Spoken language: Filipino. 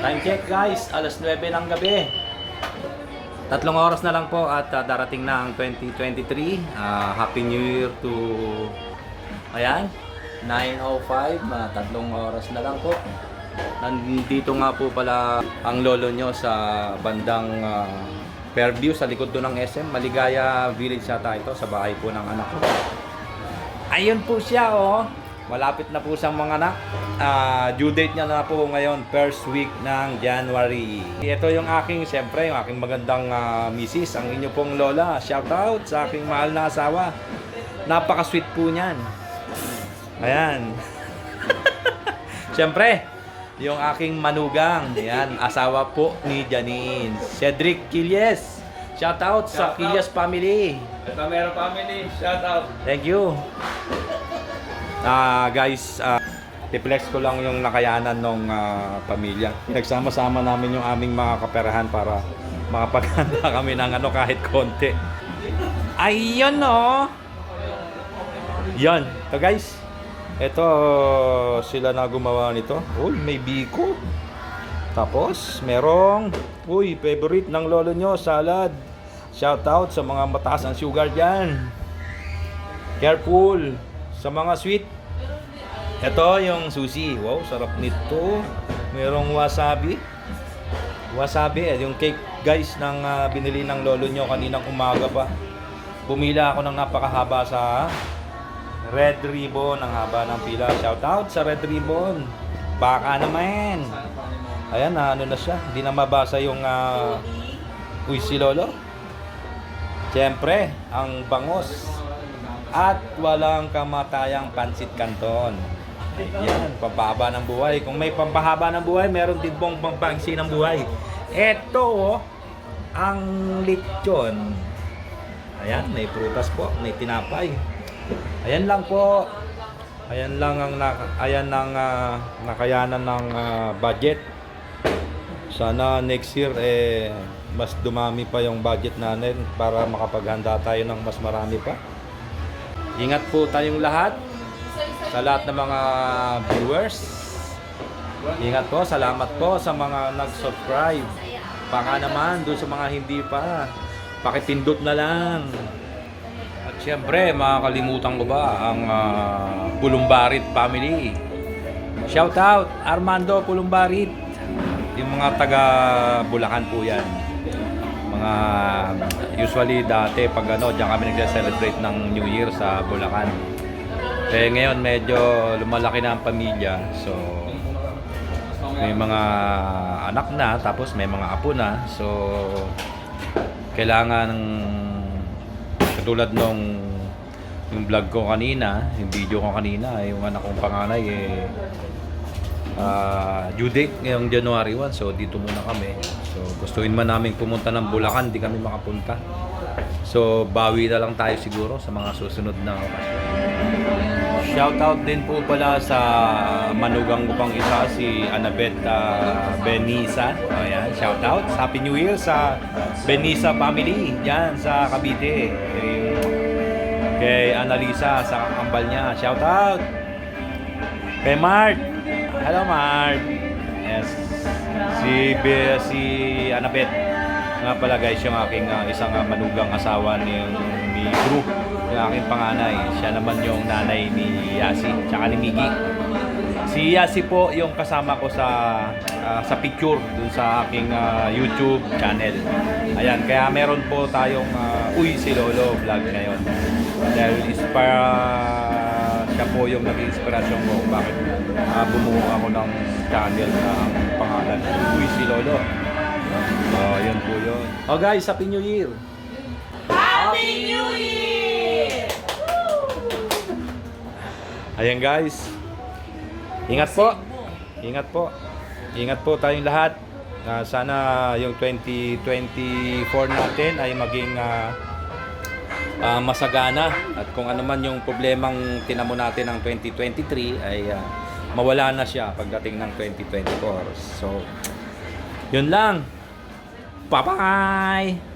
Time check guys, alas 9 ng gabi. 3 oras na lang po at darating na ang 2023. Happy New Year to... Ayan, 9:05, 3 oras na lang po. Nandito nga po pala ang lolo nyo sa bandang Fairview, sa likod doon ng SM. Maligaya Village yata ito, sa bahay po ng anak ko. Ayun po siya, oh. Malapit na po siyang mga anak. Due date niya na po ngayon, first week ng January. Ito yung aking, siyempre, yung aking magandang misis, ang inyo pong lola. Shout out sa aking mahal na asawa. Napaka-sweet po niyan. Ayan. Siyempre, yung aking manugang, ayan, asawa po ni Janine. Cedric Quiles. Shout out sa Quiles family. Camero family, shout out. Thank you. Guys, i-flex ko lang yung nakayanan ng pamilya. Pinagsama-sama namin yung aming mga kaperahan para makapaghanda kami ng kahit konti. Ayun, no? Yan. Ito guys. Ito sila na gumawa nito. Uy, may biko. Tapos, merong, favorite ng lolo nyo, salad. Shout out sa mga mataas ang sugar dyan. Careful sa mga sweet. Ito yung sushi. Wow, sarap nito. Merong wasabi. Wasabi, yung cake guys ng binili ng lolo nyo kaninang umaga pa. Bumila ako ng napakahaba sa Red Ribbon. Ang haba ng pila. Shout out sa Red Ribbon. Baka naman. Ayan, ano na siya. Hindi na mabasa yung si lolo. Siyempre, ang bangos. At walang kamatayang pansit canton. Yan, pampahaba ng buhay. Kung may pampahaba ng buhay, meron din pong pampangsi ng buhay. Ito, ang lechon. Ayan, may prutas po, may tinapay. Ayan lang po. Ayan lang ang nakayanan ng budget. Sana next year mas dumami pa yung budget natin para makapaghanda tayo ng mas marami pa. Ingat po tayong lahat. Sa lahat ng mga viewers. Ingat po, salamat po sa mga nag-subscribe. Baka naman doon sa mga hindi pa, pakipindot na lang. At syempre, makakalimutan ko ba ang Pulumbarit family. Shout out Armando Pulumbarit. Yung mga taga Bulacan po yan. Mga usually dati pag diyan kami nagse-celebrate ng New Year sa Bulacan. Ngayon medyo lumalaki na ang pamilya, so may mga anak na, tapos may mga apo na, so kailangan katulad nung yung vlog ko kanina, yung video ko kanina, yung anak kong panganay due date ngayong January 1, so dito muna kami. So gustuin man namin pumunta ng Bulacan, di kami makapunta. So bawi na lang tayo siguro sa mga susunod na okasyon. Shoutout din po pala sa manugang ko pang isa, si Annabeth Benisa. Ayan, shoutout. Happy New Year sa Benisa family yan sa Cavite. Kay Annalisa sa kakambal niya. Shoutout. Kay Mart. Hello Mart. Yes. Si Annabeth. Nga pala guys, yung aking isang manugang asawa ni Drew, yung aking panganay. Siya naman yung nanay ni Yasi, tsaka ni Miggy. Si Yasi po yung kasama ko sa picture dun sa aking YouTube channel. Ayan, kaya meron po tayong si Lolo vlog ngayon. Dahil siya po yung naging inspirasyon ko bakit bumuo ako ng channel na pangalan si Lolo. Yun po yun. Guys, Happy New Year! Happy New Year! Ayan guys. Ingat po. Ingat po. Ingat po tayong lahat. Sana yung 2024 natin ay maging masagana. At kung ano man yung problemang tinamo natin ng 2023 ay mawala na siya pagdating ng 2024. So, yun lang. Bye-bye!